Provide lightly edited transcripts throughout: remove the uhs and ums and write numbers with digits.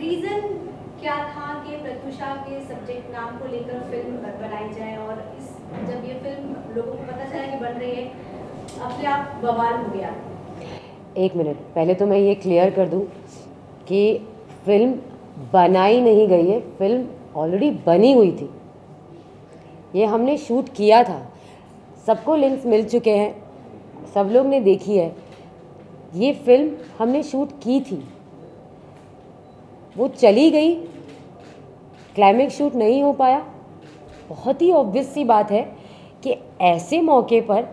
Reason क्या था कि प्रत्युषा के सब्जेक्ट नाम को लेकर फिल्म बनाई जाए, और जब ये फिल्म लोगों को पता चला कि बन रही है, अपने आप बवाल हो गया? एक मिनट, पहले तो मैं ये क्लियर कर दूं कि फिल्म बनाई नहीं गई है, फिल्म ऑलरेडी बनी हुई थी। ये हमने शूट किया था, सबको लिंक्स मिल चुके हैं, सब लोग ने देखी है। ये फिल्म हमने शूट की थी, वो चली गई, क्लाइमेक्स शूट नहीं हो पाया। बहुत ही ऑब्वियस सी बात है कि ऐसे मौके पर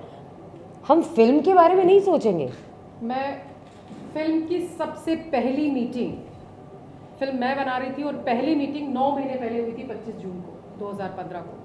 हम फिल्म के बारे में नहीं सोचेंगे। मैं फिल्म की सबसे पहली मीटिंग, फिल्म मैं बना रही थी और पहली मीटिंग 9 महीने पहले हुई थी, 25 जून को 2015 को,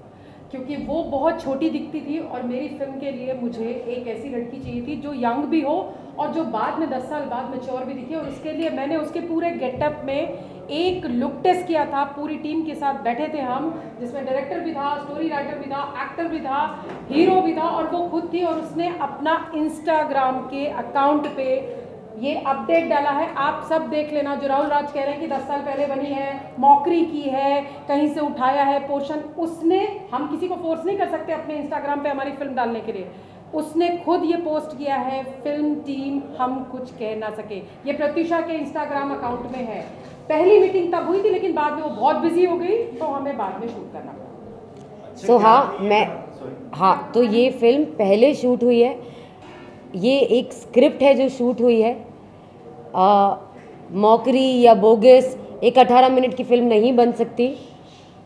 क्योंकि वो बहुत छोटी दिखती थी और मेरी फिल्म के लिए मुझे एक ऐसी लड़की चाहिए थी जो यंग भी हो और जो बाद में 10 साल बाद मैच्योर भी दिखे। और उसके लिए मैंने उसके पूरे गेटअप में एक लुक टेस्ट किया था, पूरी टीम के साथ बैठे थे हम, जिसमें डायरेक्टर भी था, स्टोरी राइटर भी था, एक्टर भी था, हीरो भी था, और वो खुद थी। और उसने अपना इंस्टाग्राम के अकाउंट पे ये अपडेट डाला है, आप सब देख लेना। जो राहुल राज कह रहे हैं कि 10 साल पहले बनी है, मौकरी की है, कहीं से उठाया है पोर्शन, उसने, हम किसी को फोर्स नहीं कर सकते अपने इंस्टाग्राम पे हमारी फिल्म डालने के लिए, उसने खुद ये पोस्ट किया है, फिल्म टीम हम कुछ कह ना सके। ये प्रत्युषा के इंस्टाग्राम अकाउंट में है। पहली मीटिंग तब हुई थी, लेकिन बाद में वो बहुत बिजी हो गई, तो हमें बाद में शूट करना पड़ा। तो ये फिल्म पहले शूट हुई है, ये एक स्क्रिप्ट है जो शूट हुई है। मौकरी या बोगस एक 18 मिनट की फिल्म नहीं बन सकती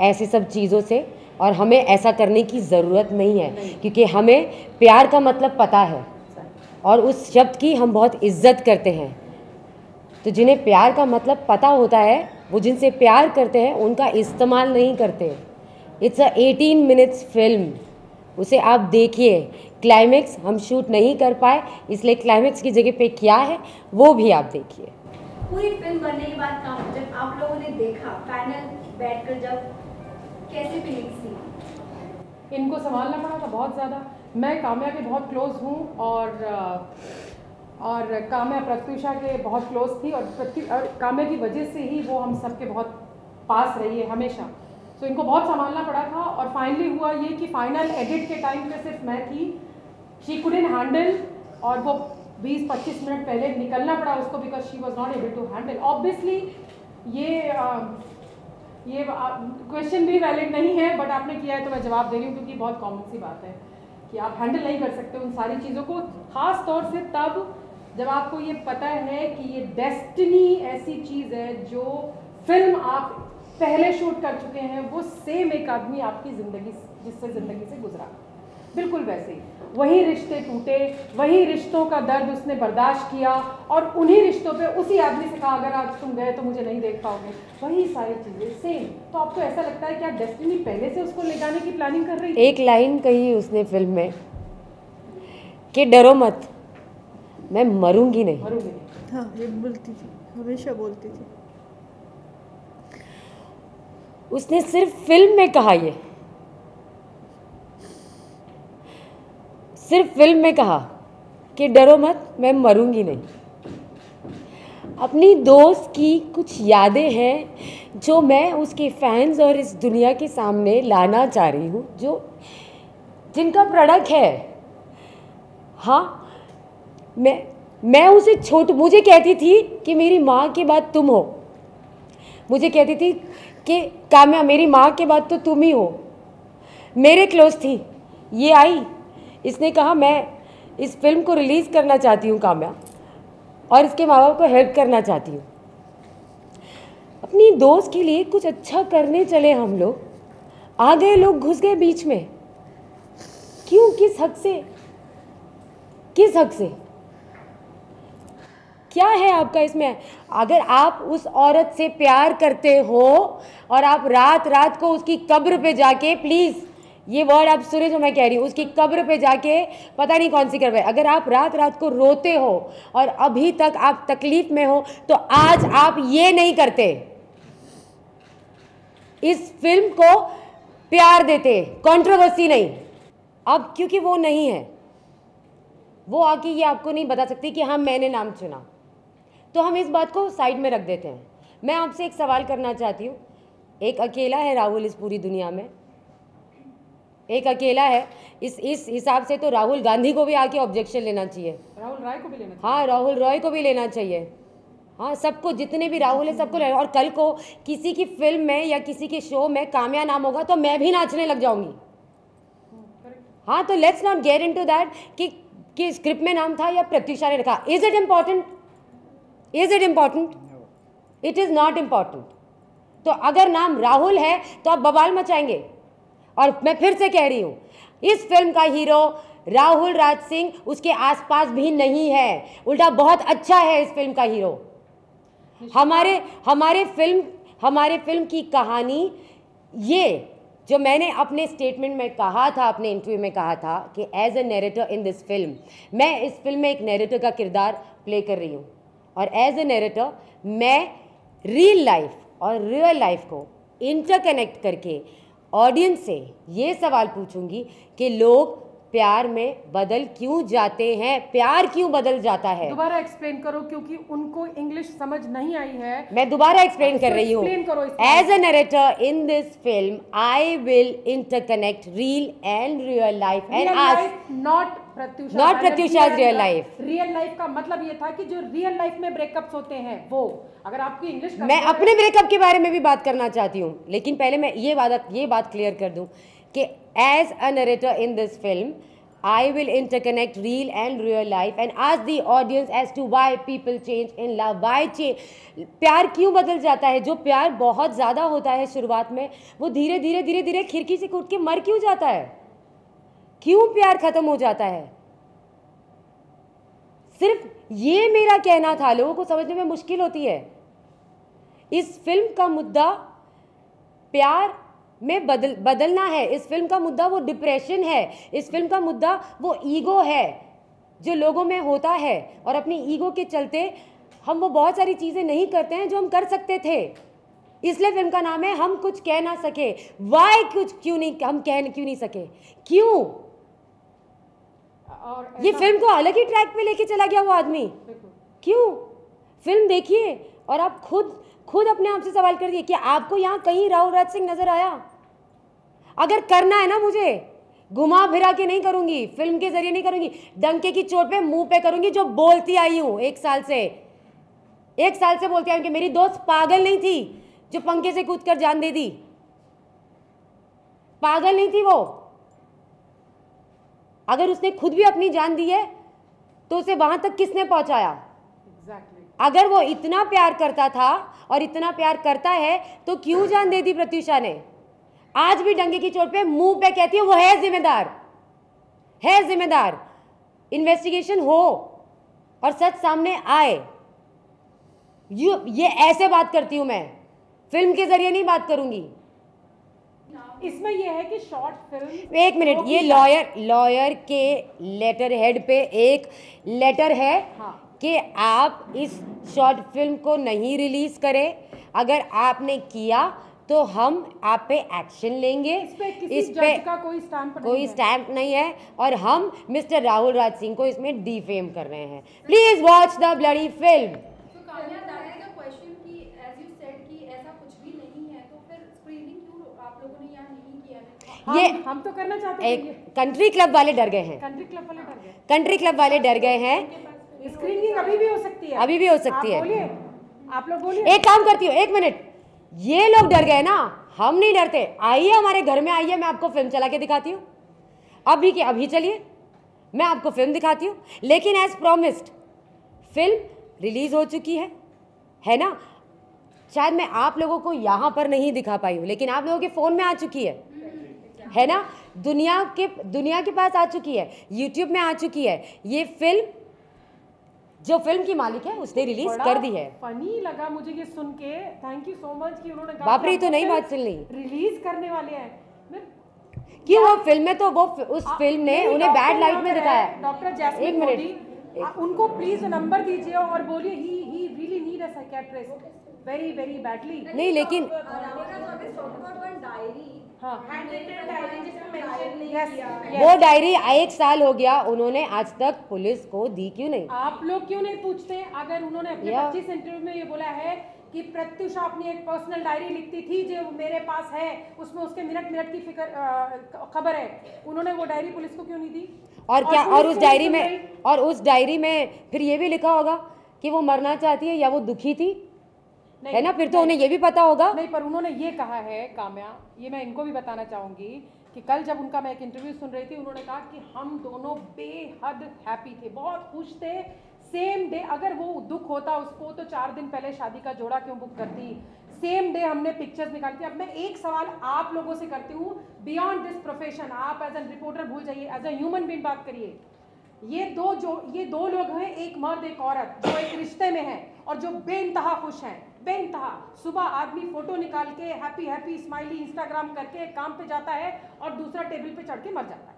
ऐसी सब चीज़ों से, और हमें ऐसा करने की ज़रूरत नहीं है, क्योंकि हमें प्यार का मतलब पता है और उस शब्द की हम बहुत इज्जत करते हैं। तो जिन्हें प्यार का मतलब पता होता है, वो जिनसे प्यार करते हैं उनका इस्तेमाल नहीं करते। इट्स अ 18 मिनट्स फिल्म, उसे आप देखिए। क्लाइमेक्स हम शूट नहीं कर पाए, इसलिए क्लाइमेक्स की जगह पे क्या है वो भी आप देखिए। पूरी फिल्म बनने के बाद काम, जब आप लोगों ने देखा फाइनल बैठकर, जब कैसी फीलिंग्स थी? इनको संभालना पड़ा था बहुत ज़्यादा। मैं काम्या के बहुत क्लोज हूँ और काम्या प्रत्युषा के बहुत क्लोज थी, और काम्या की वजह से ही वो हम सब के बहुत पास रही है हमेशा। तो इनको बहुत संभालना पड़ा था। और फाइनली हुआ ये कि फाइनल एडिट के टाइम पे सिर्फ मैं थी, शी कुडंट हैंडल, और वो 20-25 मिनट पहले निकलना पड़ा उसको, because she was not able to handle. Obviously ये क्वेश्चन भी वैलिड नहीं है, बट आपने किया है तो मैं जवाब दे रही हूँ, क्योंकि बहुत कॉमन सी बात है कि आप हैंडल नहीं कर सकते उन सारी चीज़ों को, ख़ास तौर से तब जब आपको ये पता है कि ये डेस्टिनी ऐसी चीज़ है जो फिल्म आप पहले शूट कर चुके हैं, वो सेम एक आदमी आपकी ज़िंदगी, जिससे ज़िंदगी से गुजरा, बिल्कुल वैसे ही वही रिश्ते टूटे, वही रिश्तों का दर्द उसने बर्दाश्त किया, और उन्हीं रिश्तों पे उसी आदमी से कहा अगर आज तुम गए तो मुझे नहीं देख पाओगे, वही सारी चीज़ें सेम। तो आपको ऐसा लगता है क्या डेस्टिनी पहले से उसको ले जाने की प्लानिंग कर रही थी? एक लाइन कही उसने फिल्म में कि डरो मत, मैं मरूंगी नहीं। हाँ, ये बोलती थी, हमेशा बोलती थी। उसने सिर्फ फिल्म में कहा, ये सिर्फ फिल्म में कहा कि डरो मत, मैं मरूंगी नहीं। अपनी दोस्त की कुछ यादें हैं जो मैं उसके फैंस और इस दुनिया के सामने लाना चाह रही हूँ, जो जिनका प्रोडक्ट है। हाँ, मैं उसे मुझे कहती थी कि मेरी माँ के बाद तुम हो, मुझे कहती थी कि काम्या मेरी माँ के बाद तो तुम ही हो, मेरे क्लोज थी। ये आई, इसने कहा मैं इस फिल्म को रिलीज़ करना चाहती हूँ काम्या, और इसके माँ बाप को हेल्प करना चाहती हूँ। अपनी दोस्त के लिए कुछ अच्छा करने चले हम लोग, आ गए लोग, घुस गए बीच में। क्यों? किस हक से? किस हक से? क्या है आपका इसमें? अगर आप उस औरत से प्यार करते हो और आप रात रात को उसकी कब्र पे जाके, प्लीज़ ये वर्ड आप सुने जो मैं कह रही हूँ, उसकी कब्र पे जाके पता नहीं कौन सी करवाए, अगर आप रात रात को रोते हो और अभी तक आप तकलीफ में हो, तो आज आप ये नहीं करते, इस फिल्म को प्यार देते, कंट्रोवर्सी नहीं। अब क्योंकि वो नहीं है, वो आके ये आपको नहीं बता सकती कि हाँ मैंने नाम चुना, तो हम इस बात को साइड में रख देते हैं। मैं आपसे एक सवाल करना चाहती हूँ, एक अकेला है राहुल इस पूरी दुनिया में, एक अकेला है। इस हिसाब से तो राहुल गांधी को भी आके ऑब्जेक्शन लेना चाहिए, राहुल राय को भी लेना चाहिए। हाँ राहुल रॉय को भी लेना चाहिए, हाँ सबको, जितने भी राहुल है सबको लेना। और कल को किसी की फिल्म में या किसी के शो में कामया नाम होगा तो मैं भी नाचने लग जाऊंगी। हाँ, तो let's not get into that कि स्क्रिप्ट में नाम था या प्रत्युषा ने रखा। Is it important? Is it important? It is not important. तो अगर नाम राहुल है तो आप बवाल मचाएंगे। और मैं फिर से कह रही हूं, इस फिल्म का हीरो राहुल राज सिंह उसके आसपास भी नहीं है, उल्टा बहुत अच्छा है इस फिल्म का हीरो। हमारे फिल्म की कहानी, ये जो मैंने अपने स्टेटमेंट में कहा था, अपने इंटरव्यू में कहा था कि as a narrator in this film, मैं इस फिल्म में एक नैरेटर का किरदार प्ले कर रही हूँ। और एज अ नैरेटर मैं रियल लाइफ और रियल लाइफ को इंटरकनेक्ट करके ऑडियंस से ये सवाल पूछूंगी कि लोग प्यार में बदल क्यों जाते हैं, प्यार क्यों बदल जाता है। दोबारा एक्सप्लेन करो, क्योंकि उनको इंग्लिश समझ नहीं आई है। मैं दोबारा एक्सप्लेन कर रही हूँ। As a narrator in this film I will interconnect real and real life and ask not Pratyusha's real life. Real life का मतलब ये था कि जो रियल लाइफ में ब्रेकअप्स होते हैं वो, अगर आपकी इंग्लिश, मैं अपने ब्रेकअप के बारे में भी बात करना चाहती हूँ, लेकिन पहले मैं ये बात क्लियर कर दूं कि as a narrator in this film I will interconnect real and real life and ask the audience as to why people change in love, why change, प्यार क्यों बदल जाता है। जो प्यार बहुत ज़्यादा होता है शुरुआत में, वो धीरे धीरे खिड़की से कूद के मर क्यों जाता है, क्यों प्यार खत्म हो जाता है। सिर्फ ये मेरा कहना था, लोगों को समझने में मुश्किल होती है। इस फिल्म का मुद्दा प्यार में बदलना है। इस फिल्म का मुद्दा वो डिप्रेशन है। इस फिल्म का मुद्दा वो ईगो है जो लोगों में होता है, और अपनी ईगो के चलते हम वो बहुत सारी चीज़ें नहीं करते हैं जो हम कर सकते थे। इसलिए फिल्म का नाम है हम कुछ कह ना सके। वाई कुछ क्यों नहीं, हम कह क्यों नहीं सके, क्यों? और ये फिल्म को अलग ही ट्रैक पे लेके चला गया वो आदमी, क्यों? फिल्म देखिए और आप खुद अपने आप से सवाल कर दिए कि आपको यहाँ कहीं राहुल राज सिंह नजर आया? अगर करना है ना, मुझे घुमा फिरा के नहीं करूंगी, फिल्म के जरिए नहीं करूंगी, डंके की चोट पे मुंह पे करूंगी, जो बोलती आई हूं एक साल से बोलती आई हूं कि मेरी दोस्त पागल नहीं थी जो पंखे से कूदकर जान दे दी। पागल नहीं थी वो। अगर उसने खुद भी अपनी जान दी है तो उसे वहां तक किसने पहुंचाया? अगर वो इतना प्यार करता था और इतना प्यार करता है तो क्यों जान दे दी प्रत्युषा ने? आज भी डंगे की चोट पे मुंह पे कहती है वो है जिम्मेदार। इन्वेस्टिगेशन हो और सच सामने आए। ये ऐसे बात करती हूं मैं, फिल्म के जरिए नहीं बात करूंगी। इसमें यह है कि शॉर्ट फिल्म, एक मिनट, ये लॉयर के लेटर हेड पे एक लेटर है कि आप इस शॉर्ट फिल्म को नहीं रिलीज करें। अगर आपने किया तो हम आप पे एक्शन लेंगे। इस पे का कोई स्टैंप नहीं है और हम मिस्टर राहुल राज सिंह को इसमें डिफेम कर रहे हैं। Please watch the bloody film. ये हम तो करना चाहते हैं। कंट्री क्लब वाले डर गए हैं। कंट्री क्लब वाले डर गए हैं। स्क्रीनिंग अभी भी हो सकती है। आप लोग बोलिए। एक काम करती हूँ, एक मिनट, ये लोग डर गए ना, हम नहीं डरते। आइए हमारे घर में आइए, मैं आपको फिल्म चला के दिखाती हूँ। अभी चलिए, मैं आपको फिल्म दिखाती हूँ। लेकिन एज प्रॉमिस्ड फिल्म रिलीज हो चुकी है ना। शायद मैं आप लोगों को यहाँ पर नहीं दिखा पाई हूँ, लेकिन आप लोगों के फ़ोन में आ चुकी है ना। दुनिया के पास आ चुकी है, यूट्यूब में आ चुकी है। ये फिल्म जो फिल्म की मालिक है उसने रिलीज कर दी है। फनी लगा मुझे ये सुन के, थैंक यू सो मच कि उन्होंने बाप रे, तो नई बात सुन ली, रिलीज करने वाले हैं कि वो फिल्म में तो वो उस फिल्म ने उन्हें बैड लाइट में दिखाया। डॉक्टर जैस्मिन, एक मिनट, उनको प्लीज नंबर दीजिए और बोलिए he really need a psychiatrist very very badly. नहीं, लेकिन हाँ वो डायरी 1 साल हो गया, उन्होंने आज तक पुलिस को दी क्यों नहीं? आप लोग क्यों नहीं पूछते? अगर उन्होंने अपने 25 इंटरव्यू में ये बोला है कि प्रत्युषा अपनी एक पर्सनल डायरी लिखती थी जो मेरे पास है, उसमें उसके मिनट मिनट की खबर है, उन्होंने वो डायरी पुलिस को क्यों नहीं दी? और क्या, और उस डायरी में फिर ये भी लिखा होगा कि वो मरना चाहती है या वो दुखी थी, है ना? फिर तो उन्हें ये भी पता होगा। नहीं, पर उन्होंने ये कहा है काम्या, ये मैं इनको भी बताना चाहूंगी कि कल जब उनका मैं एक इंटरव्यू सुन रही थी, उन्होंने कहा कि हम दोनों बेहद हैप्पी थे, बहुत खुश थे। सेम डे अगर वो दुख होता उसको तो 4 दिन पहले शादी का जोड़ा क्यों बुक करती? सेम डे हमने पिक्चर्स निकाली थी। अब मैं एक सवाल आप लोगों से करती हूँ, बियॉन्ड दिस प्रोफेशन, आप एज एन रिपोर्टर भूल जाइए, एज ए ह्यूमन बीइंग बात करिए। ये दो लोग हैं, एक मर्द एक औरत, जो एक रिश्ते में है और जो बेइंतहा खुश हैं, बेइंतहा। सुबह आदमी फोटो निकाल के हैप्पी हैप्पी स्माइली इंस्टाग्राम करके काम पे जाता है और दूसरा टेबल पे चढ़ के मर जाता है।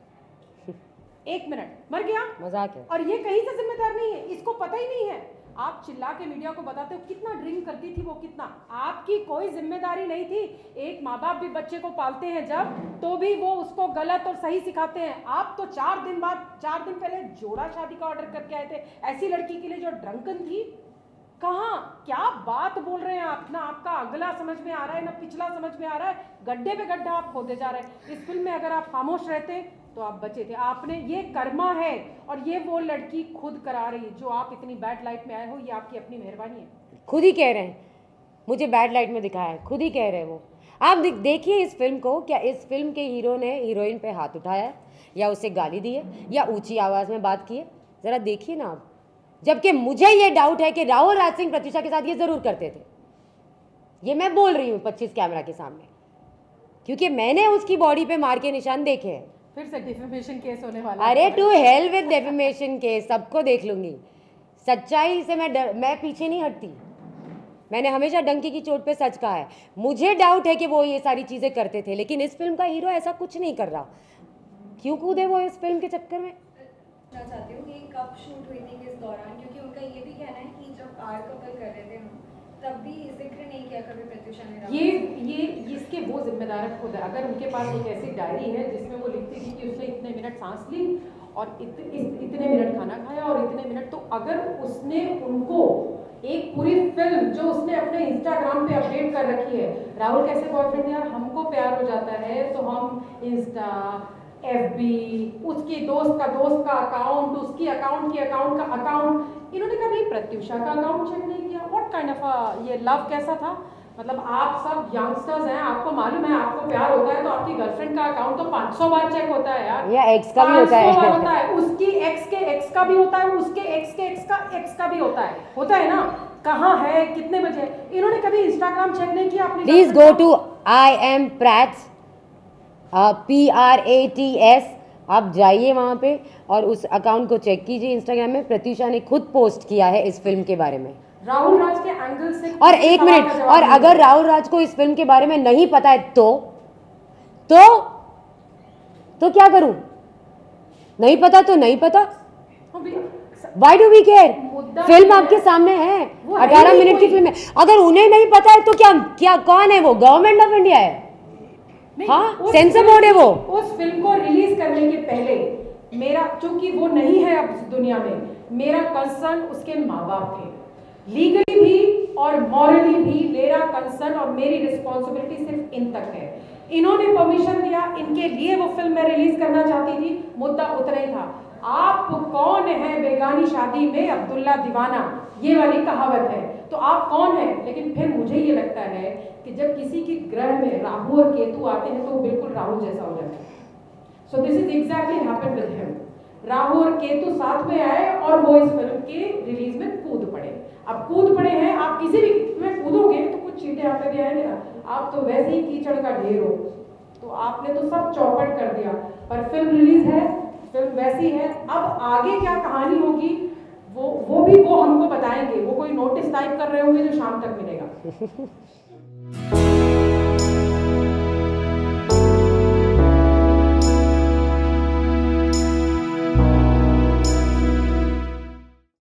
1 मिनट मर गया, मजाक है। और ये कहीं से जिम्मेदार नहीं है, इसको पता ही नहीं है। आप चिल्ला के मीडिया को बताते हो कितना ड्रिंक करती थी वो, कितना, आपकी कोई जिम्मेदारी नहीं थी। एक माँ बाप भी बच्चे को पालते हैं जब, तो भी वो उसको गलत और सही सिखाते हैं। आप तो 4 दिन पहले जोड़ा शादी का ऑर्डर करके आए थे ऐसी लड़की के लिए जो ड्रंकन थी। कहाँ, क्या बात बोल रहे हैं आप? ना आपका अगला समझ में आ रहा है ना पिछला समझ में आ रहा है, गड्ढे पे गड्ढा आप खोदे जा रहे हैं। इस फिल्म में अगर आप खामोश रहते तो आप बचे थे। आपने, ये कर्मा है, और ये वो लड़की खुद करा रही है। जो आप इतनी बैड लाइट में आए हो, ये आपकी अपनी मेहरबानी है। खुद ही कह रहे हैं मुझे बैड लाइट में दिखाया है, खुद ही कह रहे हैं वो। आप देखिए इस फिल्म को, क्या इस फिल्म के हीरो ने हीरोइन पे हाथ उठाया है या उसे गाली दी है या ऊंची आवाज़ में बात की है? ज़रा देखिए ना आप। जबकि मुझे ये डाउट है कि राहुल राज सिंह प्रत्युषा के साथ ये ज़रूर करते थे। ये मैं बोल रही हूँ 25 कैमरा के सामने, क्योंकि मैंने उसकी बॉडी पे मार के निशान देखे हैं। फिर से डिफेमेशन केस होने वाला। अरे to hell with defamation case, सबको देख लूंगी। सच्चाई से मैं पीछे नहीं हटती। मैंने हमेशा डंकी की चोट पे सच कहा है। मुझे डाउट है कि वो ये सारी चीज़ें करते थे, लेकिन इस फिल्म का हीरो ऐसा कुछ नहीं कर रहा। क्यों कूदे वो इस फिल्म के चक्कर में? मैं चाहती हूँ कि कब शूट हुई थी, किस दौरान, क्योंकि उनका ये भी कहना है कि जब आर कपल कर रहे थे हम, तब भी जिक्र नहीं किया कभी प्रत्युषा ने। ये इसके वो जिम्मेदार खुद है। अगर उनके पास एक ऐसी डायरी है जिसमें वो लिखती थी कि उसने इतने मिनट सांस ली और इतने मिनट खाना खाया और इतने मिनट, तो अगर उसने उनको एक पूरी फिल्म जो उसने अपने इंस्टाग्राम पे अपडेट कर रखी है, राहुल कैसे बॉयफ्रेंड, यार हमको प्यार हो जाता है तो हम इंस्टा, FB, उसकी दोस्त का अकाउंट, उसकी अकाउंट का अकाउंट, इन्होंने कभी प्रत्युषा का अकाउंट चेक नहीं किया। व्हाट काइंड ऑफ ये लव कैसा था? मतलब आप सब यंगस्टर्स हैं, आपको मालूम है आपको प्यार होता है तो आपकी गर्लफ्रेंड का अकाउंट तो 500 बार चेक होता है यार, या एक्स का भी होता है, 500 बार होता है, उसकी एक्स के एक्स का भी होता है, उसके एक्स के एक्स का भी होता है ना। कहाँ है, कितने बजे? इन्होंने कभी इंस्टाग्राम चेक नहीं किया अपनी? Please go to I am Prats, PRATS, आप जाइए वहाँ पे और उस अकाउंट को चेक कीजिए। इंस्टाग्राम में प्रत्युषा ने खुद पोस्ट किया है इस फिल्म के बारे में। राहुल राज के एंगल से। और 1 मिनट, और अगर राहुल राज को इस फिल्म के बारे में नहीं पता है तो क्या करूं? नहीं पता तो नहीं पता, Why do we care? Film आपके सामने है, 18 मिनट की फिल्म है। अगर उन्हें नहीं पता है तो क्या कौन है वो? गवर्नमेंट ऑफ इंडिया है? हाँ, सेंसर बोर्ड है वो। उस फिल्म को रिलीज करने के पहले मेरा, चूंकि वो नहीं है अब दुनिया में, मेरा कंसर्न उसके माँ बाप थे। लीगली भी और मॉरली भी मेरा कंसर्न और मेरी रिस्पॉन्सिबिलिटी सिर्फ इन तक है। इन्होंने परमिशन दिया, इनके लिए वो फिल्म मैं रिलीज करना चाहती थी, मुद्दा उतना ही था। आप कौन है बेगानी शादी में अब्दुल्ला दीवाना, ये वाली कहावत है, तो आप कौन है? लेकिन फिर मुझे ये लगता है कि जब किसी के ग्रह में राहु और केतु आते हैं तो वो बिल्कुल राहुल जैसा हो जाता है। So this is exactly happened with him. Rahu और केतु साथ में आए और वो इस फिल्म के रिलीज में कूद पड़े। अब कूद पड़े हैं, आप किसी भी में कूदोगे तो कुछ चीटें आप पे भी आएंगे ना। आप तो वैसे ही कीचड़ का ढेर हो, तो आपने तो सब चौपट कर दिया। पर फिल्म रिलीज है, फिल्म वैसी है। अब आगे क्या कहानी होगी वो भी वो हमको बताएंगे। वो कोई नोटिस टाइप कर रहे होंगे जो शाम तक मिलेगा।